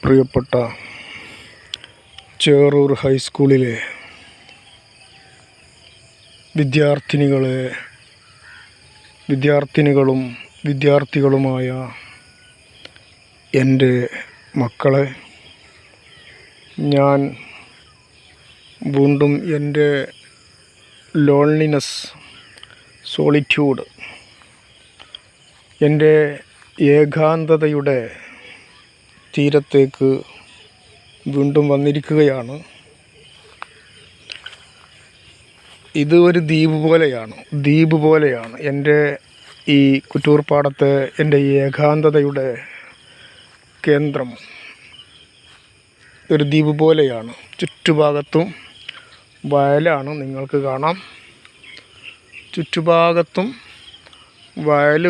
പ്രിയപ്പെട്ട ചേറൂർ ഹൈസ്കൂളിലെ വിദ്യാർത്ഥിനികളും വിദ്യാർത്ഥികളുമായ എൻ്റെ മക്കളെ, ഞാൻ വീണ്ടും എൻ്റെ ലോൺലിനെസ്, സോളിറ്റ്യൂഡ്, എൻ്റെ ഏകാന്തതയുടെ തീരത്തേക്ക് വീണ്ടും വന്നിരിക്കുകയാണ്. ഇത് ഒരു ദ്വീപ് പോലെയാണ് എൻ്റെ ഈ കുറ്റൂർപ്പാടത്തെ എൻ്റെ ഏകാന്തതയുടെ കേന്ദ്രം. ഒരു ദ്വീപ് പോലെയാണ്. ചുറ്റുഭാഗത്തും വയലാണ്, നിങ്ങൾക്ക് കാണാം. ചുറ്റുഭാഗത്തും വയൽ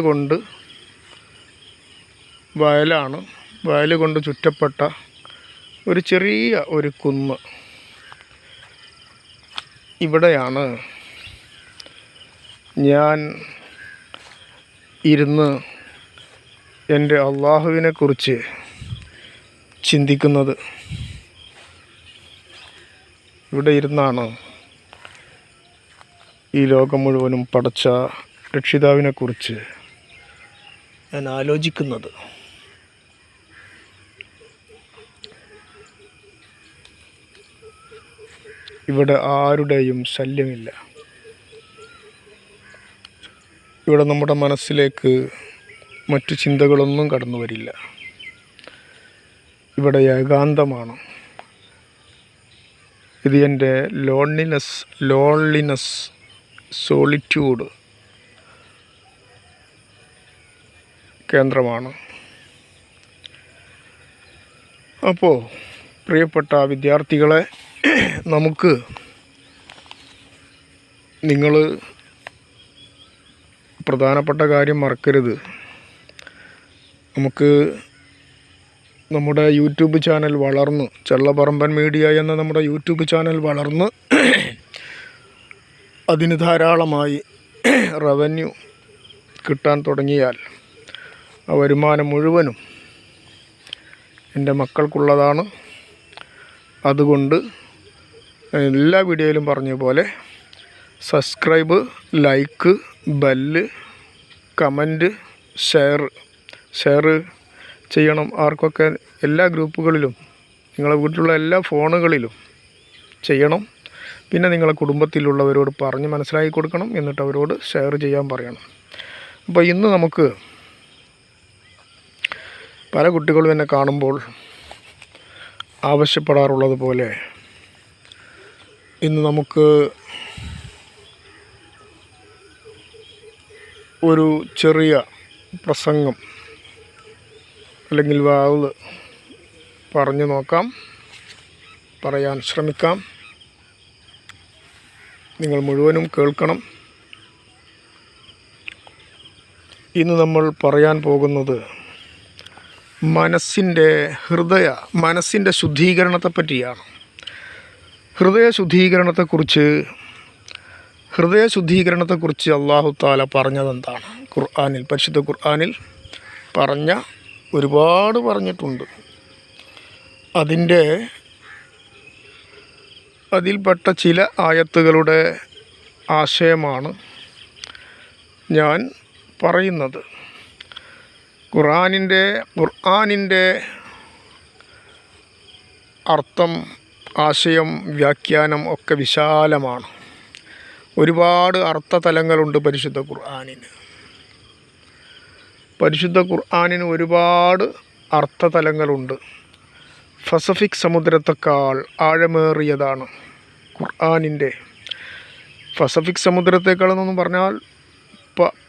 കൊണ്ട് ചുറ്റപ്പെട്ട ഒരു ചെറിയ ഒരു കുന്ന്. ഇവിടെയാണ് ഞാൻ ഇരുന്ന് എൻ്റെ അള്ളാഹുവിനെക്കുറിച്ച് ചിന്തിക്കുന്നത്. ഇവിടെ ഇരുന്നാണ് ഈ ലോകം മുഴുവനും പടച്ച രക്ഷിതാവിനെക്കുറിച്ച് ഞാൻ ആലോചിക്കുന്നത്. ഇവിടെ ആരുടെയും ശല്യമില്ല. ഇവിടെ നമ്മുടെ മനസ്സിലേക്ക് മറ്റു ചിന്തകളൊന്നും കടന്നു വരില്ല. ഇവിടെ ഏകാന്തമാണ്. ഇത് എൻ്റെ ലോൺലിനെസ് സോളിറ്റ്യൂഡ് കേന്ദ്രമാണ്. അപ്പോൾ പ്രിയപ്പെട്ട വിദ്യാർത്ഥികളെ, നിങ്ങൾ പ്രധാനപ്പെട്ട കാര്യം മറക്കരുത്. നമുക്ക് നമ്മുടെ യൂട്യൂബ് ചാനൽ വളർന്ന്, ചെള്ളപ്പറമ്പൻ മീഡിയ എന്ന നമ്മുടെ യൂട്യൂബ് ചാനൽ വളർന്ന് അതിന് ധാരാളമായി റവന്യൂ കിട്ടാൻ തുടങ്ങിയാൽ ആ വരുമാനം മുഴുവനും എൻ്റെ മക്കൾക്കുള്ളതാണ്. അതുകൊണ്ട് എല്ലാ വീഡിയോയിലും പറഞ്ഞ പോലെ subscribe, like, bell, comment, share ചെയ്യണം. ആർക്കൊക്കെ എല്ലാ ഗ്രൂപ്പുകളിലും, നിങ്ങളെ വീട്ടിലുള്ള എല്ലാ ഫോണുകളിലും ചെയ്യണം. പിന്നെ നിങ്ങളെ കുടുംബത്തിലുള്ളവരോട് പറഞ്ഞ് മനസ്സിലാക്കി കൊടുക്കണം. എന്നിട്ട് അവരോട് ഷെയർ ചെയ്യാൻ പറയണം. അപ്പോൾ ഇന്ന് നമുക്ക് പല കുട്ടികളും എന്നെ കാണുമ്പോൾ ആവശ്യപ്പെടാറുള്ളത് പോലെ ഇന്ന് നമുക്ക് ഒരു ചെറിയ പ്രസംഗം അല്ലെങ്കിൽ വാവ് പറഞ്ഞു നോക്കാം, പറയാൻ ശ്രമിക്കാം. നിങ്ങൾ മുഴുവനും കേൾക്കണം. ഇന്ന് നമ്മൾ പറയാൻ പോകുന്നത് മനസ്സിൻ്റെ ശുദ്ധീകരണത്തെ പറ്റിയാണ്. ഹൃദയശുദ്ധീകരണത്തെക്കുറിച്ച് അല്ലാഹു തആല പറഞ്ഞതെന്താണ്? പരിശുദ്ധ ഖുർആനിൽ ഒരുപാട് പറഞ്ഞിട്ടുണ്ട്. അതിൽപ്പെട്ട ചില ആയത്തുകളുടെ ആശയമാണ് ഞാൻ പറയുന്നത്. ഖുർആനിൻ്റെ അർത്ഥം, ആശയം, വ്യാഖ്യാനം ഒക്കെ വിശാലമാണ്. ഒരുപാട് അർത്ഥതലങ്ങളുണ്ട് പരിശുദ്ധ ഖുർആനിന് ഒരുപാട് അർത്ഥതലങ്ങളുണ്ട്. പസഫിക് സമുദ്രത്തെക്കാൾ ആഴമേറിയതാണ് ഖുർആനിൻ്റെ. പസഫിക് സമുദ്രത്തെക്കാളെന്നൊന്നും പറഞ്ഞാൽ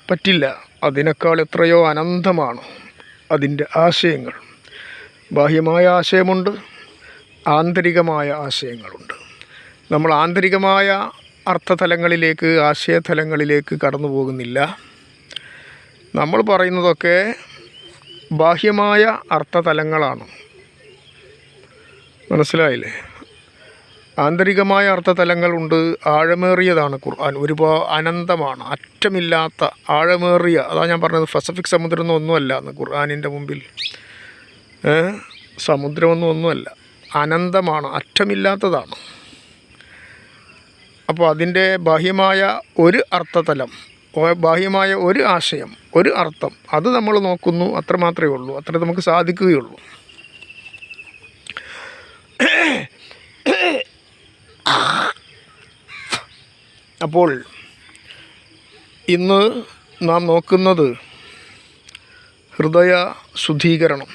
പറ്റില്ല. അതിനേക്കാൾ എത്രയോ അനന്തമാണ് അതിൻ്റെ ആശയങ്ങൾ. ബാഹ്യമായ ആശയമുണ്ട്, ആന്തരികമായ ആശയങ്ങളുണ്ട്. നമ്മൾ ആന്തരികമായ അർത്ഥതലങ്ങളിലേക്ക്, ആശയതലങ്ങളിലേക്ക് കടന്നു പോകുന്നില്ല. നമ്മൾ പറയുന്നതൊക്കെ ബാഹ്യമായ അർത്ഥതലങ്ങളാണ്. മനസ്സിലായില്ലേ? ആന്തരികമായ അർത്ഥതലങ്ങളുണ്ട്. ആഴമേറിയതാണ് ഖുർആൻ. ഒരുപാട് അനന്തമാണ്, അറ്റമില്ലാത്ത ആഴമേറിയ. അതാണ് ഞാൻ പറഞ്ഞത്, പസഫിക് സമുദ്രം ഒന്നുമല്ല എന്ന് ഖുർആനിൻ്റെ മുമ്പിൽ. ഒന്നുമല്ല, അനന്തമാണ്, അറ്റമില്ലാത്തതാണ്. അപ്പോൾ അതിൻ്റെ ബാഹ്യമായ ഒരു അർത്ഥതലം, ബാഹ്യമായ ഒരു ആശയം, ഒരു അർത്ഥം, അത് നമ്മൾ നോക്കുന്നു, അത്ര മാത്രമേ ഉള്ളൂ, അത്ര നമുക്ക് സാധിക്കുകയുള്ളൂ. അപ്പോൾ ഇന്ന് നാം നോക്കുന്നത് ഹൃദയ ശുദ്ധീകരണം,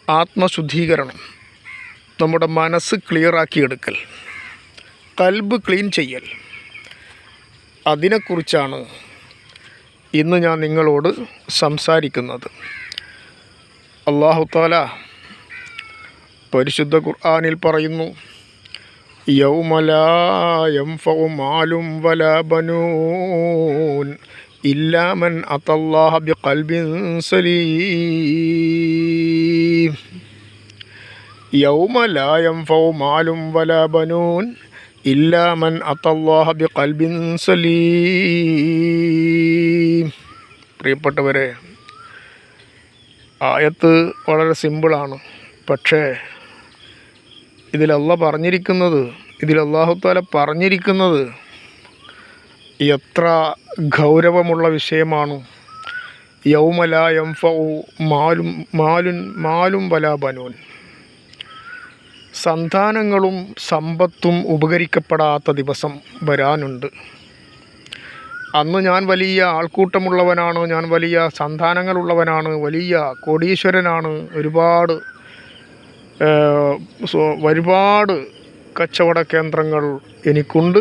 ആത്മശുദ്ധീകരണം, നമ്മുടെ മനസ്സ് ക്ലിയറാക്കിയെടുക്കൽ, കൽബ് ക്ലീൻ ചെയ്യൽ, അതിനെക്കുറിച്ചാണ് ഇന്ന് ഞാൻ നിങ്ങളോട് സംസാരിക്കുന്നത്. അല്ലാഹു തആല പരിശുദ്ധ ഖുർആനിൽ പറയുന്നു, യൗമ ലാ യൻഫഉ മാലും വലാ ബനൂൻ ഇല്ലാ മൻ അത്തല്ലാഹ ബിഖൽബിൻ സലീം. യൗമ ലാ യൻഫഉ മാലും വലാ ബനൂൻ ഇല്ലാ മൻ അത്തല്ലാഹ ബിഖൽബിൻ സലീം. പ്രിയപ്പെട്ടവരെ, ആയത്ത് വളരെ സിമ്പിളാണ്. പക്ഷേ ഇതിൽ അല്ലാഹു തആല പറഞ്ഞിരിക്കുന്നത് എത്ര ഗൗരവമുള്ള വിഷയമാണ്. യൗമ ലാ യൻഫഉ മാലും വലാ ബനൂൻ. സന്താനങ്ങളും സമ്പത്തും ഉപകരിക്കപ്പെടാത്ത ദിവസം വരാനുണ്ട്. അന്ന് ഞാൻ വലിയ ആൾക്കൂട്ടമുള്ളവനാണ്, ഞാൻ വലിയ സന്താനങ്ങളുള്ളവനാണ്, വലിയ കോടീശ്വരനാണ്, ഒരുപാട് കച്ചവട കേന്ദ്രങ്ങൾ എനിക്കുണ്ട്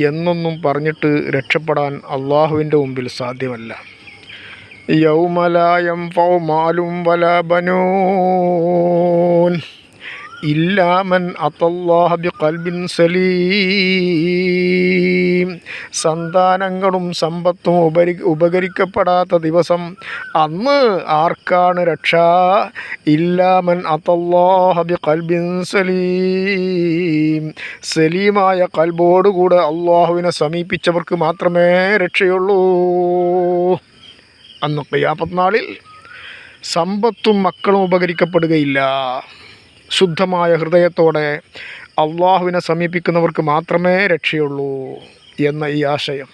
എന്നൊന്നും പറഞ്ഞിട്ട് രക്ഷപ്പെടാൻ അള്ളാഹുവിൻ്റെ മുമ്പിൽ സാധ്യമല്ല. യൗമ ലാ യൻഫഉ മാലും വലാ ബനൂൻ ഇല്ലാ മൻ അത്തല്ലാഹ ബിഖൽബിൻ സലീം. സന്താനങ്ങളും സമ്പത്തും ഉപകരിക്കപ്പെടാത്ത ദിവസം അന്ന് ആർക്കാണ് രക്ഷ? ഇല്ലാ മൻ അത്തല്ലാഹ ബിഖൽബിൻ സലീം. സലീമായ കൽബോടുകൂടെ അള്ളാഹുവിനെ സമീപിച്ചവർക്ക് മാത്രമേ രക്ഷയുള്ളൂ. അന്ന് ഖിയാമത്ത് നാളിൽ സമ്പത്തും മക്കളും ഉപകരിക്കപ്പെടുകയില്ല. ശുദ്ധമായ ഹൃദയത്തോടെ അള്ളാഹുവിനെ സമീപിക്കുന്നവർക്ക് മാത്രമേ രക്ഷയുള്ളൂ എന്ന ഈ ആശയം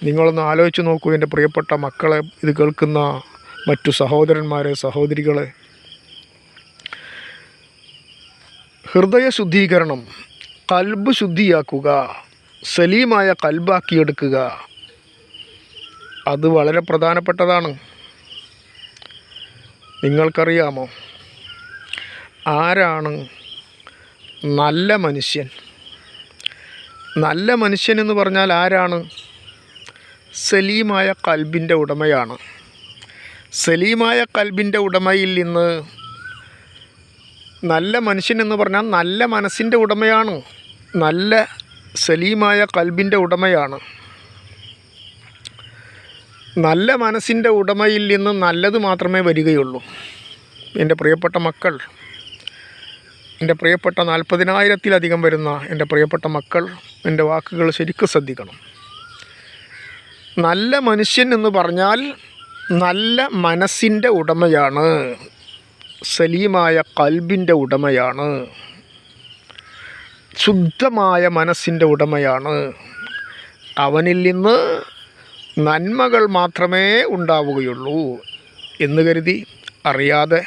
നിങ്ങളൊന്ന് ആലോചിച്ച് നോക്കൂ. എൻ്റെ പ്രിയപ്പെട്ട മക്കളെ, ഇത് കേൾക്കുന്ന മറ്റു സഹോദരന്മാരെ, സഹോദരികളെ, ഹൃദയ ശുദ്ധീകരണം, കൽബ് ശുദ്ധിയാക്കുക, സലീമായ കൽബാക്കിയെടുക്കുക, അത് വളരെ പ്രധാനപ്പെട്ടതാണ്. നിങ്ങൾക്കറിയാമോ ആരാണ് നല്ല മനുഷ്യൻ? നല്ല മനുഷ്യൻ എന്ന് പറഞ്ഞാൽ ആരാണ്? സലീമായ കൽബിൻ്റെ ഉടമയാണ്. സലീമായ കൽബിൻ്റെ ഉടമയിൽ നിന്ന് നല്ല മനുഷ്യൻ എന്ന് പറഞ്ഞാൽ നല്ല മനസ്സിൻ്റെ ഉടമയാണ്, നല്ല സലീമായ കൽബിൻ്റെ ഉടമയാണ്. നല്ല മനസ്സിൻ്റെ ഉടമയിൽ നിന്ന് നല്ലത് മാത്രമേ വരികയുള്ളൂ. എൻ്റെ പ്രിയപ്പെട്ട മക്കൾ, എൻ്റെ പ്രിയപ്പെട്ട 40,000-ത്തിലധികം വരുന്ന എൻ്റെ പ്രിയപ്പെട്ട മക്കൾ, എൻ്റെ വാക്കുകൾ ശരിക്കും ശ്രദ്ധിക്കണം. നല്ല മനുഷ്യൻ എന്ന് പറഞ്ഞാൽ നല്ല മനസ്സിൻ്റെ ഉടമയാണ്, സലീമായ കൽബിൻ്റെ ഉടമയാണ്, ശുദ്ധമായ മനസ്സിൻ്റെ ഉടമയാണ്. അവനിൽ നിന്ന് നന്മകൾ മാത്രമേ ഉണ്ടാവുകയുള്ളൂ എന്ന് കരുതി അറിയാതെ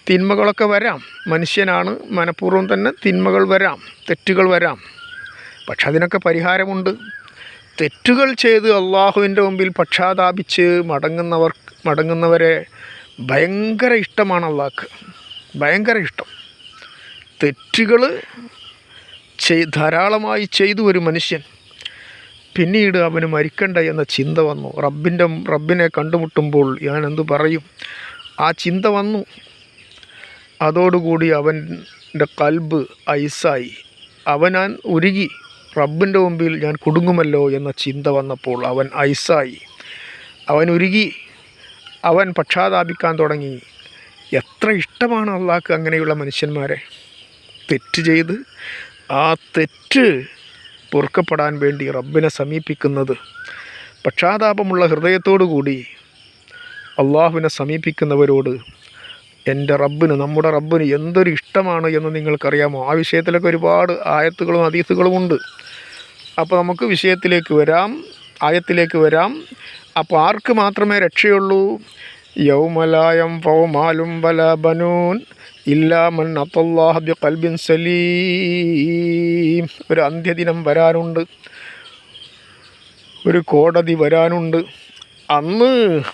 തിന്മകളൊക്കെ വരാം. മനുഷ്യനാണ്, മനഃപൂർവ്വം തന്നെ തിന്മകൾ വരാം, തെറ്റുകൾ വരാം. പക്ഷെ അതിനൊക്കെ പരിഹാരമുണ്ട്. തെറ്റുകൾ ചെയ്ത് അള്ളാഹുവിൻ്റെ മുമ്പിൽ പക്ഷാതാപിച്ച് മടങ്ങുന്നവരെ ഭയങ്കര ഇഷ്ടമാണ് അള്ളാഹ്ക്ക്, ഭയങ്കര ഇഷ്ടം. തെറ്റുകൾ ധാരാളമായി ചെയ്തു ഒരു മനുഷ്യൻ, പിന്നീട് അവന് മരിക്കണ്ട എന്ന ചിന്ത വന്നു. റബ്ബിനെ കണ്ടുമുട്ടുമ്പോൾ ഞാൻ എന്തു പറയും? ആ ചിന്ത വന്നു. അതോടുകൂടി അവൻ്റെ കൽബ് ഐസായി, അവൻ ഉരുകി. റബ്ബിൻ്റെ മുമ്പിൽ ഞാൻ കുടുങ്ങുമല്ലോ എന്ന ചിന്ത വന്നപ്പോൾ അവൻ ഐസായി, അവൻ ഉരുകി, അവൻ പക്ഷാതാപിക്കാൻ തുടങ്ങി. എത്ര ഇഷ്ടമാണ് അള്ളാഹ്ക്ക് അങ്ങനെയുള്ള മനുഷ്യന്മാരെ. തെറ്റ് ചെയ്ത് ആ തെറ്റ് പൊറുക്കപ്പെടാൻ വേണ്ടി റബ്ബിനെ സമീപിക്കുന്നത്, പക്ഷാതാപമുള്ള ഹൃദയത്തോടു കൂടി അള്ളാഹുവിനെ സമീപിക്കുന്നവരോട് എൻ്റെ റബ്ബിന്, നമ്മുടെ റബ്ബിന് എന്തൊരു ഇഷ്ടമാണ് എന്ന് നിങ്ങൾക്കറിയാമോ? ആ വിഷയത്തിലൊക്കെ ഒരുപാട് ആയത്തുകളും ഹദീസുകളും ഉണ്ട്. അപ്പോൾ നമുക്ക് വിഷയത്തിലേക്ക് വരാം, ആയത്തിലേക്ക് വരാം. അപ്പോൾ ആർക്ക് മാത്രമേ രക്ഷയുള്ളൂ? യൗമലായം ഫൗമാലും വല ബനൂൻ ഇല്ലാ മൻ അത്തല്ലാഹ ബിഖൽബിൻ സലീം. ഒരു അന്ത്യദിനം വരാനുണ്ട്, ഒരു കോടതി വരാനുണ്ട്. അന്ന്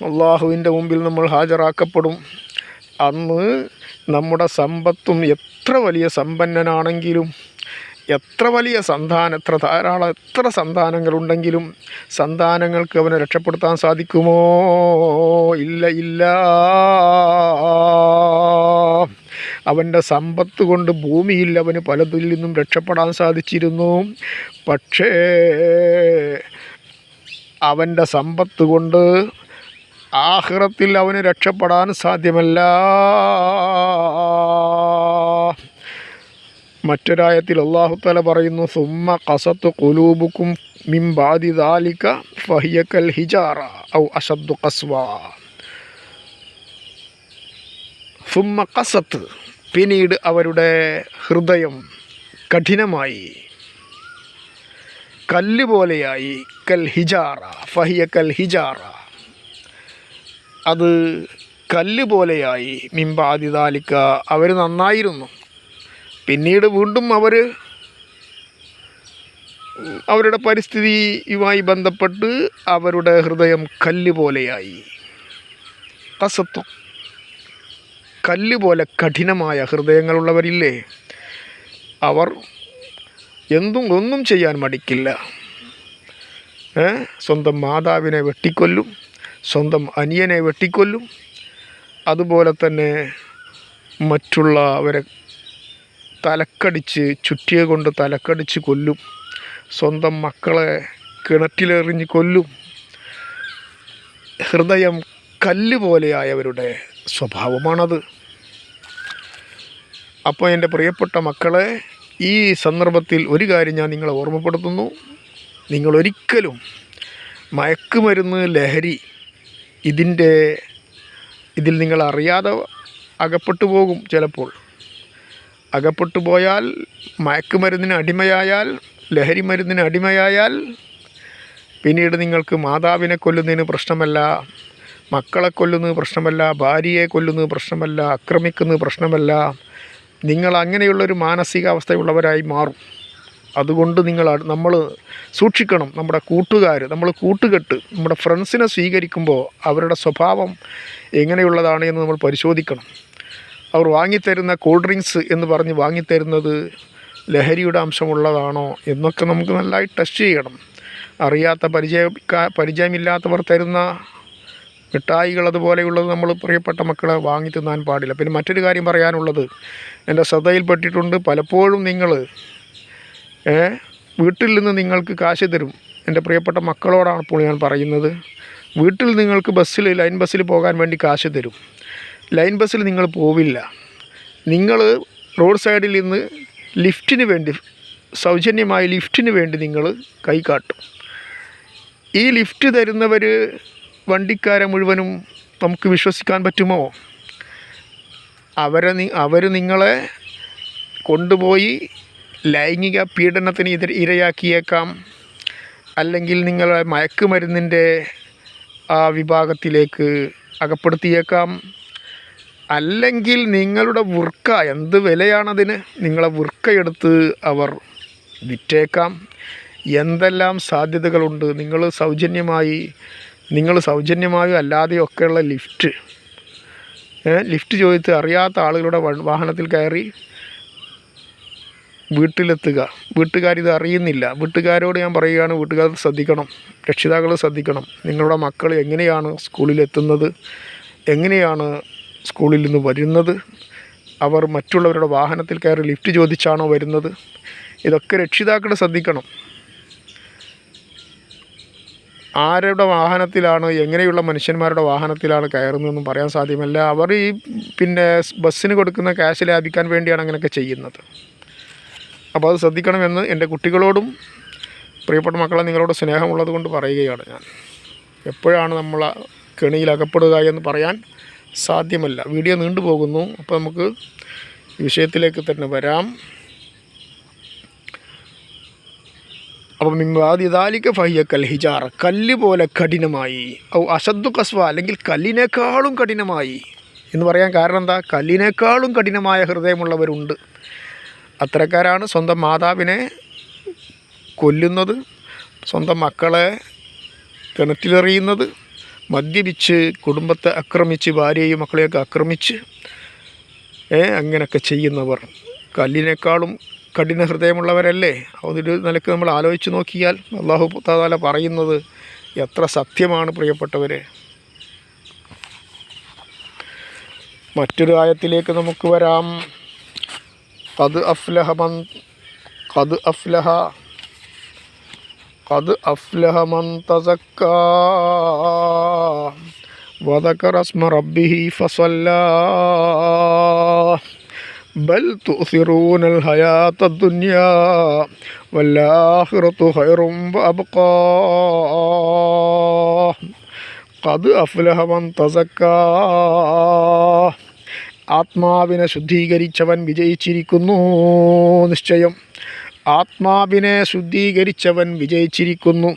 അള്ളാഹുവിൻ്റെ മുമ്പിൽ നമ്മൾ ഹാജരാക്കപ്പെടും. അന്ന് നമ്മുടെ സമ്പത്തും എത്ര വലിയ സമ്പന്നനാണെങ്കിലും, എത്ര വലിയ എത്ര സന്താനങ്ങളുണ്ടെങ്കിലും സന്താനങ്ങൾക്ക് അവനെ രക്ഷപ്പെടുത്താൻ സാധിക്കുമോ? ഇല്ല. അവൻ്റെ സമ്പത്ത് കൊണ്ട് ഭൂമിയിൽ അവന് പലതിൽ നിന്നും രക്ഷപ്പെടാൻ സാധിച്ചിരുന്നു. പക്ഷേ അവൻ്റെ സമ്പത്ത് കൊണ്ട് ആഖിറത്തിൽ അവന് രക്ഷപ്പെടാൻ സാധ്യമല്ല. മറ്റൊരായത്തിൽ അല്ലാഹു തആല പറയുന്നു, സുമ്മ ഖസത്ത് ഖുലൂബുക്കും മിൻ ബഅദി ദാലിക ഫഹിയ കൽ ഹിജാറ ഔ അശദ്ദു ഖസ്വാ. സുമ്മ ഖസത്ത്, പിന്നീട് അവരുടെ ഹൃദയം കഠിനമായി, കല്ല് പോലെയായി. കൽ ഹിജാറ ഫഹിയ കൽ ഹിജാറ, അത് കല്ല് പോലെയായി. മിൻ ബഅദി ദാലിക, അവർ നന്നായിരുന്നു, പിന്നീട് വീണ്ടും അവരുടെ പരിസ്ഥിതിയുമായി ബന്ധപ്പെട്ട് അവരുടെ ഹൃദയം കല്ല് പോലെയായി. ഖസത്തു, കല്ല് പോലെ കഠിനമായ ഹൃദയങ്ങളുള്ളവരില്ലേ, അവർ ഒന്നും ചെയ്യാൻ മടിക്കില്ല. സ്വന്തം മാതാവിനെ വെട്ടിക്കൊല്ലും, സ്വന്തം അനിയനെ വെട്ടിക്കൊല്ലും, അതുപോലെ തന്നെ മറ്റുള്ളവരെ തലക്കടിച്ച്, ചുറ്റിയ കൊണ്ട് തലക്കടിച്ച് കൊല്ലും, സ്വന്തം മക്കളെ കിണറ്റിലെറിഞ്ഞ് കൊല്ലും. ഹൃദയം കല്ല് പോലെയായവരുടെ സ്വഭാവമാണത്. അപ്പോൾ എൻ്റെ പ്രിയപ്പെട്ട മക്കളെ, ഈ സന്ദർഭത്തിൽ ഒരു കാര്യം ഞാൻ നിങ്ങളെ ഓർമ്മപ്പെടുത്തുന്നു. നിങ്ങളൊരിക്കലും മയക്കുമരുന്ന്, ലഹരി, ഇതിൽ നിങ്ങൾ അറിയാതെ അകപ്പെട്ടു പോകും. ചിലപ്പോൾ അകപ്പെട്ടു പോയാൽ, മയക്കുമരുന്നിന് അടിമയായാൽ, ലഹരി മരുന്നിന് അടിമയായാൽ, പിന്നീട് നിങ്ങൾക്ക് മാതാവിനെ കൊല്ലുന്നതിന് പ്രശ്നമല്ല, മക്കളെ കൊല്ലുന്നത് പ്രശ്നമല്ല, ഭാര്യയെ കൊല്ലുന്നത് പ്രശ്നമല്ല, ആക്രമിക്കുന്നത് പ്രശ്നമല്ല. നിങ്ങൾ അങ്ങനെയുള്ളൊരു മാനസികാവസ്ഥയുള്ളവരായി മാറും. അതുകൊണ്ട് നമ്മൾ സൂക്ഷിക്കണം. നമ്മുടെ നമ്മൾ കൂട്ടുകെട്ട്, നമ്മുടെ ഫ്രണ്ട്സിനെ സ്വീകരിക്കുമ്പോൾ അവരുടെ സ്വഭാവം എങ്ങനെയുള്ളതാണ് എന്ന് നമ്മൾ പരിശോധിക്കണം. അവർ വാങ്ങിത്തരുന്ന കൂൾ ഡ്രിങ്ക്സ് എന്ന് പറഞ്ഞ് വാങ്ങിത്തരുന്നത് ലഹരിയുടെ അംശമുള്ളതാണോ എന്നൊക്കെ നമുക്ക് നല്ലതായി ടെസ്റ്റ് ചെയ്യണം. അറിയാത്ത പരിചയമില്ലാത്തവർ തരുന്ന മിഠായികൾ അതുപോലെയുള്ളത് നമ്മൾ പ്രിയപ്പെട്ട മക്കളെ വാങ്ങി തിന്നാൻ പാടില്ല. പിന്നെ മറ്റൊരു കാര്യം പറയാനുള്ളത്, എൻ്റെ ശ്രദ്ധയിൽപ്പെട്ടിട്ടുണ്ട്. പലപ്പോഴും നിങ്ങൾ വീട്ടിൽ നിന്ന് നിങ്ങൾക്ക് കാശ് തരും. എൻ്റെ പ്രിയപ്പെട്ട മക്കളോടാണ് ഇപ്പോൾ ഞാൻ പറയുന്നത്. വീട്ടിൽ നിങ്ങൾക്ക് ലൈൻ ബസ്സിൽ പോകാൻ വേണ്ടി കാശ് തരും. ലൈൻ ബസ്സിൽ നിങ്ങൾ പോവില്ല. നിങ്ങൾ റോഡ് സൈഡിൽ നിന്ന് സൗജന്യമായ ലിഫ്റ്റിന് വേണ്ടി നിങ്ങൾ കൈ കാട്ടും. ഈ ലിഫ്റ്റ് തരുന്നവർ വണ്ടിക്കാരെ മുഴുവനും നമുക്ക് വിശ്വസിക്കാൻ പറ്റുമോ? അവർ നിങ്ങളെ കൊണ്ടുപോയി ലൈംഗിക പീഡനത്തിന് ഇരയാക്കിയേക്കാം, അല്ലെങ്കിൽ നിങ്ങളെ മയക്കുമരുന്നിൻ്റെ ആ വിഭാഗത്തിലേക്ക് അകപ്പെടുത്തിയേക്കാം, അല്ലെങ്കിൽ നിങ്ങളുടെ വൃക്ക, എന്ത് വിലയാണതിന്, നിങ്ങളെ വൃക്കയെടുത്ത് അവർ വിറ്റേക്കാം. എന്തെല്ലാം സാധ്യതകളുണ്ട്. നിങ്ങൾ സൗജന്യമായോ അല്ലാതെയൊക്കെയുള്ള ലിഫ്റ്റ് ചോദിച്ച് അറിയാത്ത ആളുകളുടെ വാഹനത്തിൽ കയറി വീട്ടിലെത്തുക. വീട്ടുകാരിത് അറിയുന്നില്ല. വീട്ടുകാരോട് ഞാൻ പറയുകയാണ്, വീട്ടുകാർ ശ്രദ്ധിക്കണം, രക്ഷിതാക്കൾ ശ്രദ്ധിക്കണം. നിങ്ങളുടെ മക്കൾ എങ്ങനെയാണ് സ്കൂളിലെത്തുന്നത്, എങ്ങനെയാണ് സ്കൂളിൽ നിന്ന് വരുന്നത്, അവർ മറ്റുള്ളവരുടെ വാഹനത്തിൽ കയറി ലിഫ്റ്റ് ചോദിച്ചാണോ വരുന്നത്, ഇതൊക്കെ രക്ഷിതാക്കൾ ശ്രദ്ധിക്കണം. ആരുടെ വാഹനത്തിലാണ്, എങ്ങനെയുള്ള മനുഷ്യന്മാരുടെ വാഹനത്തിലാണ് കയറുന്നതെന്നും പറയാൻ സാധ്യമല്ല. അവർ ബസ്സിന് കൊടുക്കുന്ന ക്യാഷ് ലാഭിക്കാൻ വേണ്ടിയാണ് അങ്ങനെയൊക്കെ ചെയ്യുന്നത്. അപ്പോൾ അത് ശ്രദ്ധിക്കണമെന്ന് എൻ്റെ കുട്ടികളോടും പ്രിയപ്പെട്ട മക്കളെ നിങ്ങളോട് സ്നേഹമുള്ളത് കൊണ്ട് പറയുകയാണ് ഞാൻ. എപ്പോഴാണ് നമ്മൾ കെണിയിൽ അകപ്പെടുക എന്ന് പറയാൻ സാധ്യമല്ല. വീഡിയോ നീണ്ടുപോകുന്നു. അപ്പോൾ നമുക്ക് വിഷയത്തിലേക്ക് തന്നെ വരാം. അപ്പം മിമ്മാദിദാലിക ഫഹിയ കൽ ഹിജാറ, കല്ല് പോലെ കഠിനമായി. ഔ അശദ്ദു കസ്വ, അല്ലെങ്കിൽ കല്ലിനേക്കാളും കഠിനമായി എന്ന് പറയാൻ കാരണം എന്താ? കല്ലിനേക്കാളും കഠിനമായ ഹൃദയമുള്ളവരുണ്ട്. അത്തരക്കാരാണ് സ്വന്തം മാതാവിനെ കൊല്ലുന്നത്, സ്വന്തം മക്കളെ കിണറ്റിലെറിയുന്നത്, മദ്യപിച്ച് കുടുംബത്തെ ആക്രമിച്ച് ഭാര്യയും മക്കളെയൊക്കെ ആക്രമിച്ച് അങ്ങനെയൊക്കെ ചെയ്യുന്നവർ കല്ലിനേക്കാളും കഠിന ഹൃദയമുള്ളവരല്ലേ? അതൊരു നിലക്ക് നമ്മൾ ആലോചിച്ച് നോക്കിയാൽ അല്ലാഹു തആല പറയുന്നത് എത്ര സത്യമാണ് പ്രിയപ്പെട്ടവരെ. മറ്റൊരു ആയത്തിലേക്ക് നമുക്ക് വരാം. ഖദ് അഫ്ലഹ മൻ തസക്കാ വദകറ സ്മ റബ്ബിഹി ഫസല്ലാ ബൽ തുസിറൂനൽ ഹയാത്തദ് ദുനിയാ വല്ലാഖിറതു ഖൈറും വഅബ്ഖാ ഖദ് അഫ്ലഹ മൻ തസക്കാ, ആത്മാവിനെ ശുദ്ധീകരിച്ചവൻ വിജയിച്ചിരിക്കുന്നു. നിശ്ചയം ആത്മാവിനെ ശുദ്ധീകരിച്ചവൻ വിജയിച്ചിരിക്കുന്നു.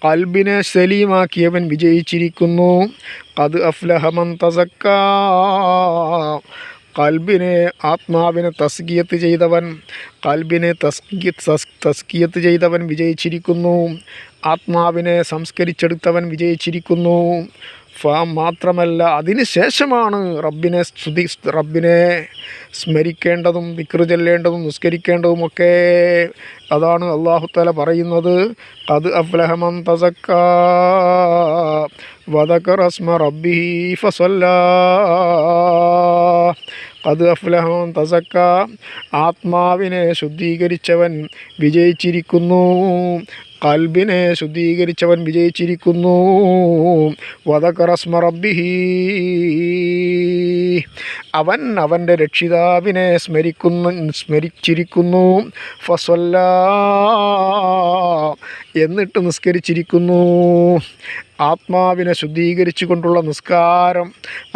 ഖൽബിനെ സലീമാക്കിയവൻ വിജയിച്ചിരിക്കുന്നു. ഖദ് അഫ്ലഹ മൻ തസക്കാ, ഖൽബിനെ ആത്മാവിനെ തസ്കിയത്ത് ചെയ്തവൻ, ഖൽബിനെ തസ്കിയത്ത് ചെയ്തവൻ വിജയിച്ചിരിക്കുന്നു. ആത്മാവിനെ സംസ്കരിച്ചെടുത്തവൻ വിജയിച്ചിരിക്കുന്നു. മാത്രമല്ല അതിന് ശേഷമാണ് റബ്ബിനെ സ്മരിക്കേണ്ടതും ദിക്ർ ചൊല്ലേണ്ടതും നിസ്കരിക്കേണ്ടതുമൊക്കെ. അതാണ് അല്ലാഹു തആല പറയുന്നത്. ഖദ് അഫ്ലഹ മൻ തസക്കാ വദകറ സ്മ റബ്ബിഹി ഫസല്ലാ. ഖദ് അഫ്ലഹ മൻ തസക്കാ, ആത്മാവിനെ ശുദ്ധീകരിച്ചവൻ വിജയിച്ചിരിക്കുന്നു. ഖൽബിനെ ശുദ്ധീകരിച്ചവൻ വിജയിച്ചിരിക്കുന്നു. വദകറ സ്മ റബ്ബിഹി, അവൻ അവൻ്റെ രക്ഷിതാവിനെ സ്മരിച്ചിരിക്കുന്നു. ഫസല്ലാ, എന്നിട്ട് നിസ്കരിച്ചിരിക്കുന്നു. ആത്മാവിനെ ശുദ്ധീകരിച്ചു കൊണ്ടുള്ള നിസ്കാരം,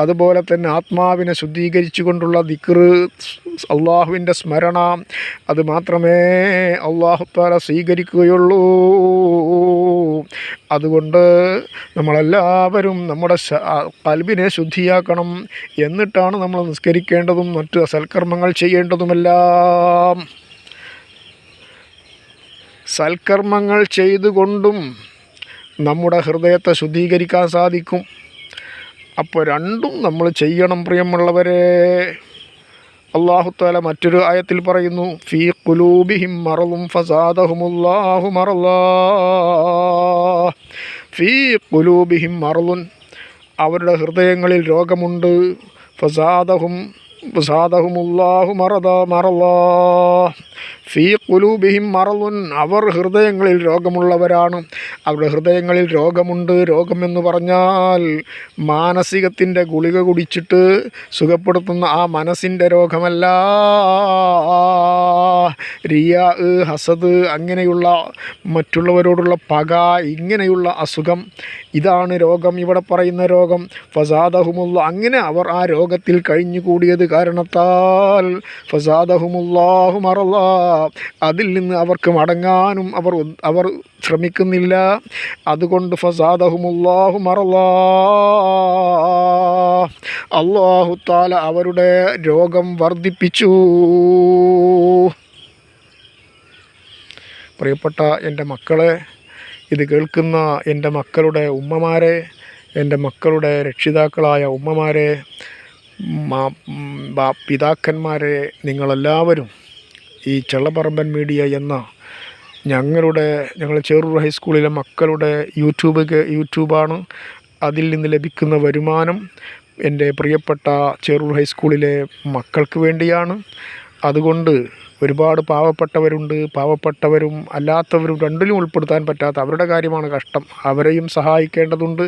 അതുപോലെ തന്നെ ആത്മാവിനെ ശുദ്ധീകരിച്ചു കൊണ്ടുള്ള ദിക്ർ, അള്ളാഹുവിൻ്റെ സ്മരണ, അത് മാത്രമേ അല്ലാഹു തആല സ്വീകരിക്കുകയുള്ളൂ. അതുകൊണ്ട് നമ്മളെല്ലാവരും നമ്മുടെ ഖൽബിനെ ശുദ്ധിയാക്കണം. എന്നിട്ടാണ് നമ്മൾ നിസ്കരിക്കേണ്ടതും മറ്റ് സൽക്കർമ്മങ്ങൾ ചെയ്യേണ്ടതുമെല്ലാം. സൽക്കർമ്മങ്ങൾ ചെയ്തുകൊണ്ടും നമ്മുടെ ഹൃദയത്തെ ശുദ്ധീകരിക്കാൻ സാധിക്കും. അപ്പോൾ രണ്ടും നമ്മൾ ചെയ്യണം പ്രിയമുള്ളവരെ. അല്ലാഹു തആല മറ്റൊരു ആയത്തിൽ പറയുന്നു, ഫീ ഖുലൂബിഹിം മറളും ഫസാദഹുമുല്ലാഹു മറളാ. ഫീ ഖുലൂബിഹിം മറളുൻ, അവരുടെ ഹൃദയങ്ങളിൽ രോഗമുണ്ട്. ഫസാദഹുമുല്ലാഹു മറളാ. ഫീ ഖുലൂബിഹിം മറളുൻ, അവർ ഹൃദയങ്ങളിൽ രോഗമുള്ളവരാണ്. അവരുടെ ഹൃദയങ്ങളിൽ രോഗമുണ്ട്. രോഗം എന്ന് പറഞ്ഞാൽ മാനസികത്തിൻ്റെ ഗുളിക കുടിച്ചിട്ട് സുഖപ്പെടുത്തുന്ന ആ മനസ്സിൻ്റെ രോഗമല്ല. റിയാ, ഹസദ്, അങ്ങനെയുള്ള മറ്റുള്ളവരോടുള്ള പക, ഇങ്ങനെയുള്ള അസുഖം, ഇതാണ് രോഗം. ഇവിടെ പറയുന്ന രോഗം ഫസാദഹുമുല്ല, അങ്ങനെ അവർ ആ രോഗത്തിൽ കഴിഞ്ഞുകൂടിയത് കാരണത്താൽ ഫസാദഹുമുല്ലാഹു മറളാ, അതിൽ നിന്ന് അവർക്ക് മടങ്ങാനും അവർ ശ്രമിക്കുന്നില്ല. അതുകൊണ്ട് ഫസാദഹുമുല്ലാഹു മറളാ, അല്ലാഹു തആല അവരുടെ രോഗം വർദ്ധിപ്പിച്ചു. പ്രിയപ്പെട്ട എൻ്റെ മക്കളെ, ഇത് കേൾക്കുന്ന എൻ്റെ മക്കളുടെ ഉമ്മമാരെ, എൻ്റെ മക്കളുടെ രക്ഷിതാക്കളായ ഉമ്മമാരെ, പിതാക്കന്മാരെ, നിങ്ങളെല്ലാവരും ഈ ചെള്ളപ്പറമ്പൻ മീഡിയ എന്ന ഞങ്ങൾ ചേറൂർ ഹൈസ്കൂളിലെ മക്കളുടെ യൂട്യൂബാണ്. അതിൽ നിന്ന് ലഭിക്കുന്ന വരുമാനം എൻ്റെ പ്രിയപ്പെട്ട ചേറൂർ ഹൈസ്കൂളിലെ മക്കൾക്ക് വേണ്ടിയാണ്. അതുകൊണ്ട് ഒരുപാട് പാവപ്പെട്ടവരുണ്ട്, പാവപ്പെട്ടവരും അല്ലാത്തവരും രണ്ടിലും ഉൾപ്പെടുത്താൻ പറ്റാത്ത അവരുടെ കാര്യമാണ് കഷ്ടം. അവരെയും സഹായിക്കേണ്ടതുണ്ട്.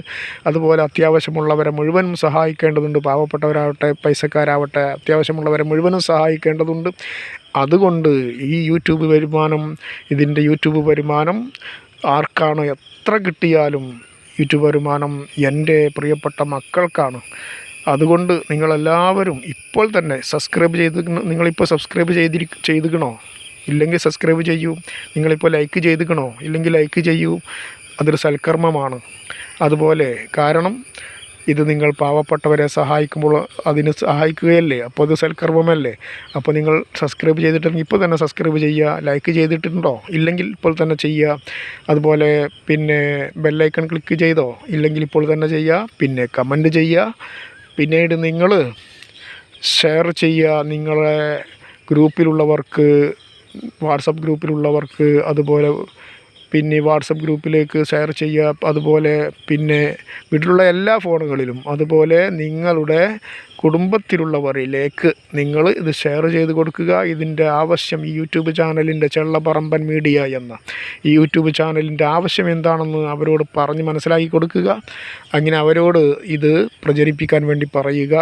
അതുപോലെ അത്യാവശ്യമുള്ളവരെ മുഴുവനും സഹായിക്കേണ്ടതുണ്ട്. പാവപ്പെട്ടവരാവട്ടെ പൈസക്കാരാവട്ടെ അത്യാവശ്യമുള്ളവരെ മുഴുവനും സഹായിക്കേണ്ടതുണ്ട്. അതുകൊണ്ട് ഈ ഇതിൻ്റെ യൂട്യൂബ് വരുമാനം ആർക്കാണ് എത്ര കിട്ടിയാലും യൂട്യൂബ് വരുമാനം എൻ്റെ പ്രിയപ്പെട്ട മക്കൾക്കാണ്. അതുകൊണ്ട് നിങ്ങളെല്ലാവരും ഇപ്പോൾ തന്നെ സബ്സ്ക്രൈബ് നിങ്ങളിപ്പോൾ സബ്സ്ക്രൈബ് ചെയ്തിക്കണോ? ഇല്ലെങ്കിൽ സബ്സ്ക്രൈബ് ചെയ്യൂ. നിങ്ങളിപ്പോൾ ലൈക്ക് ചെയ്തിക്കണോ? ഇല്ലെങ്കിൽ ലൈക്ക് ചെയ്യൂ. അതൊരു സൽക്കർമ്മമാണ്. അതുപോലെ കാരണം ഇത് നിങ്ങൾ പാവപ്പെട്ടവരെ സഹായിക്കുമ്പോൾ അതിന് സഹായിക്കുകയല്ലേ, അപ്പോൾ അത് സൽക്കർമ്മമല്ലേ. അപ്പോൾ നിങ്ങൾ സബ്സ്ക്രൈബ് ചെയ്തിട്ടുണ്ടെങ്കിൽ ഇപ്പോൾ തന്നെ സബ്സ്ക്രൈബ് ചെയ്യുക. ലൈക്ക് ചെയ്തിട്ടുണ്ടോ? ഇല്ലെങ്കിൽ ഇപ്പോൾ തന്നെ ചെയ്യുക. അതുപോലെ പിന്നെ ബെല്ലൈക്കൺ ക്ലിക്ക് ചെയ്തോ? ഇല്ലെങ്കിൽ ഇപ്പോൾ തന്നെ ചെയ്യുക. പിന്നെ കമൻറ്റ് ചെയ്യുക. പിന്നീട് നിങ്ങൾ ഷെയർ ചെയ്യുക. നിങ്ങളെ ഗ്രൂപ്പിലുള്ളവർക്ക്, വാട്സപ്പ് ഗ്രൂപ്പിലുള്ളവർക്ക്, അതുപോലെ പിന്നെ വാട്സപ്പ് ഗ്രൂപ്പിലേക്ക് ഷെയർ ചെയ്യുക. അതുപോലെ പിന്നെ വീട്ടിലുള്ള എല്ലാ ഫോണുകളിലും, അതുപോലെ നിങ്ങളുടെ കുടുംബത്തിലുള്ളവരിലേക്ക് നിങ്ങൾ ഇത് ഷെയർ ചെയ്ത് കൊടുക്കുക. ഇതിൻ്റെ ആവശ്യം ഈ യൂട്യൂബ് ചാനലിൻ്റെ ചെള്ളപ്പറമ്പൻ മീഡിയ എന്ന ഈ യൂട്യൂബ് ചാനലിൻ്റെ ആവശ്യം എന്താണെന്ന് അവരോട് പറഞ്ഞ് മനസ്സിലാക്കി കൊടുക്കുക. അങ്ങനെ അവരോട് ഇത് പ്രചരിപ്പിക്കാൻ വേണ്ടി പറയുക.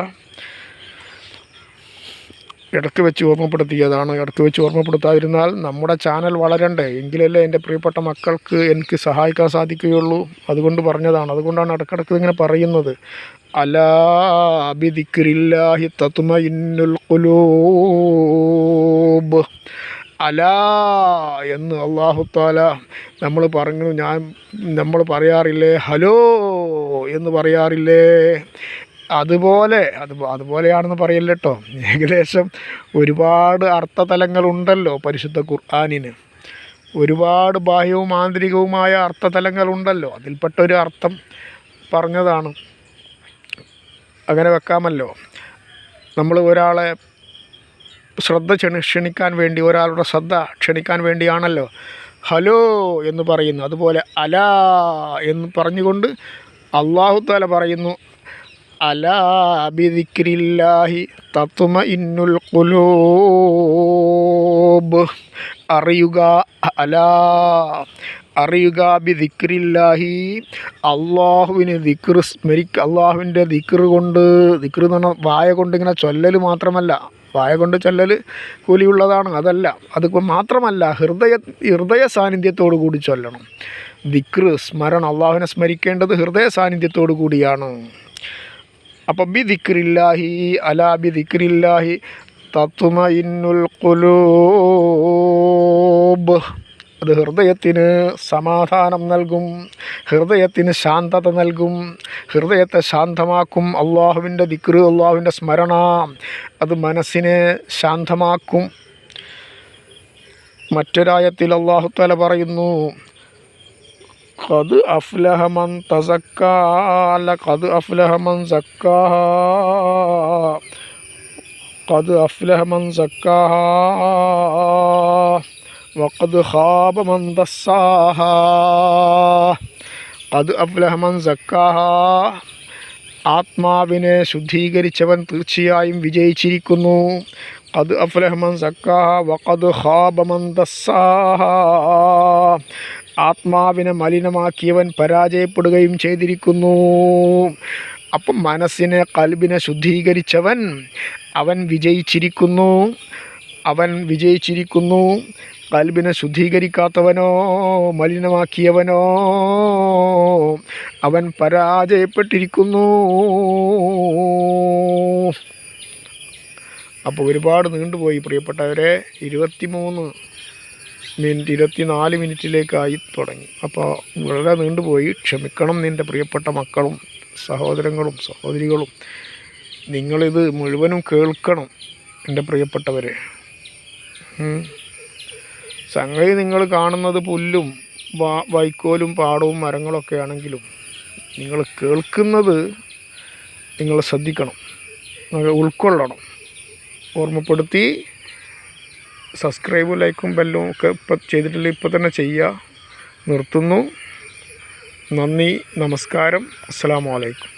ഇടയ്ക്ക് വെച്ച് ഓർമ്മപ്പെടുത്തിയതാണ്. ഇടയ്ക്ക് വെച്ച് ഓർമ്മപ്പെടുത്താതിരുന്നാൽ നമ്മുടെ ചാനൽ വളരണ്ടേ, എങ്കിലല്ലേ എൻ്റെ പ്രിയപ്പെട്ട മക്കൾക്ക് എനിക്ക് സഹായിക്കാൻ സാധിക്കുകയുള്ളൂ. അതുകൊണ്ട് പറഞ്ഞതാണ്. അതുകൊണ്ടാണ് ഇടയ്ക്കിടയ്ക്ക് ഇങ്ങനെ പറയുന്നത്. അലാ ബിദിക്രില്ലാഹി തത്മഇന്നുൽ ഖുലൂബ്. അലാ എന്ന് അല്ലാഹു തആല നമ്മൾ പറഞ്ഞു. നമ്മൾ പറയാറില്ലേ ഹലോ എന്ന് പറയാറില്ലേ? അതുപോലെയാണെന്ന് പറയല്ല കേട്ടോ. ഏകദേശം ഒരുപാട് അർത്ഥതലങ്ങളുണ്ടല്ലോ പരിശുദ്ധ ഖുർആനിന്. ഒരുപാട് ബാഹ്യവും ആന്തരികവുമായ അർത്ഥതലങ്ങളുണ്ടല്ലോ. അതിൽപ്പെട്ടൊരു അർത്ഥം പറഞ്ഞതാണ്. അങ്ങനെ വെക്കാമല്ലോ. നമ്മൾ ഒരാളെ ക്ഷണിക്കാൻ വേണ്ടി, ഒരാളുടെ ശ്രദ്ധ ക്ഷണിക്കാൻ വേണ്ടിയാണല്ലോ ഹലോ എന്ന് പറയുന്നു. അതുപോലെ അലാ എന്ന് പറഞ്ഞുകൊണ്ട് അല്ലാഹു തആല പറയുന്നു അലാ ബിദിക്രില്ലാഹി തത്മഇന്നുൽ ഖുലൂബ്. അറിയുക, അലാ അറിയുക, ബിദിക്രില്ലാഹി അള്ളാഹുവിന് ദിക്ർ അള്ളാഹുവിൻ്റെ ദിക്ർ കൊണ്ട്, ദിക്ർ എന്ന് പറഞ്ഞാൽ വായ കൊണ്ട് ഇങ്ങനെ ചൊല്ലൽ മാത്രമല്ല. വായ കൊണ്ട് ചൊല്ലൽ കൂലിയുള്ളതാണ്, അതല്ല. അത് മാത്രമല്ല ഹൃദയ സാന്നിധ്യത്തോടു കൂടി ചൊല്ലണം. ദിക്ർ സ്മരണം, അള്ളാഹുവിനെ സ്മരിക്കേണ്ടത് ഹൃദയ സാന്നിധ്യത്തോടു കൂടിയാണ്. അപ്പം ബിദിക്രില്ലാഹി അലാ ബിദിക്രില്ലാഹി തത്മഇന്നുൽ ഖുലൂബ്. അത് ഹൃദയത്തിന് സമാധാനം നൽകും, ഹൃദയത്തിന് ശാന്തത നൽകും, ഹൃദയത്തെ ശാന്തമാക്കും. അള്ളാഹുവിൻ്റെ ദിക്ർ, അള്ളാഹുവിൻ്റെ സ്മരണ അത് മനസ്സിനെ ശാന്തമാക്കും. മറ്റൊരായത്തിൽ അല്ലാഹു തആല പറയുന്നു ഖദ് അഫ്ലഹ മൻ തസക്കാ ലഖദ് അഫ്ലഹ മൻ സക്കാഹാ ഖദ് അഫ്ലഹ മൻ സക്കാഹാ വഖദ് ഖാബ മൻ ദസ്സാഹാ. ഖദ് അഫ്ലഹ മൻ സക്കാഹാ. ആത്മാവിനെ ശുദ്ധീകരിച്ചവൻ തീർച്ചയായും വിജയിച്ചിരിക്കുന്നു. ഖദ് അഫ്ലഹ മൻ സക്കാഹാ വഖദ് ഖാബ മൻ ദസ്സാഹാ. ആത്മാവിനെ മലിനമാക്കിയവൻ പരാജയപ്പെടുകയും ചെയ്തിരിക്കുന്നു. അപ്പം മനസ്സിനെ, കൽബിനെ ശുദ്ധീകരിച്ചവൻ അവൻ വിജയിച്ചിരിക്കുന്നു. കൽബിനെ ശുദ്ധീകരിക്കാത്തവനോ മലിനമാക്കിയവനോ അവൻ പരാജയപ്പെട്ടിരിക്കുന്നു. അപ്പോൾ ഒരുപാട് നീണ്ടുപോയി പ്രിയപ്പെട്ടവരെ. 24 മിനിറ്റിലേക്കായി തുടങ്ങി. അപ്പോൾ വളരെ നീണ്ടുപോയി. ക്ഷമിക്കണം നിൻ്റെ പ്രിയപ്പെട്ട മക്കളും സഹോദരങ്ങളും സഹോദരികളും. നിങ്ങളിത് മുഴുവനും കേൾക്കണം എൻ്റെ പ്രിയപ്പെട്ടവരെ. സംഗതി നിങ്ങൾ കാണുന്നത് പുല്ലും വൈക്കോലും പാടവും മരങ്ങളൊക്കെ ആണെങ്കിലും നിങ്ങൾ കേൾക്കുന്നത് നിങ്ങൾ ശ്രദ്ധിക്കണം, നിങ്ങൾ ഉൾക്കൊള്ളണം. ഓർമ്മപ്പെടുത്തി സബ്സ്ക്രൈബും ലൈക്കും ബെല്ലും ഒക്കെ ഇപ്പോൾ ചെയ്തിട്ടില്ല, ഇപ്പോൾ തന്നെ ചെയ്യുക. നിർത്തുന്നു. നന്ദി, നമസ്കാരം, അസ്സലാമു അലൈക്കും.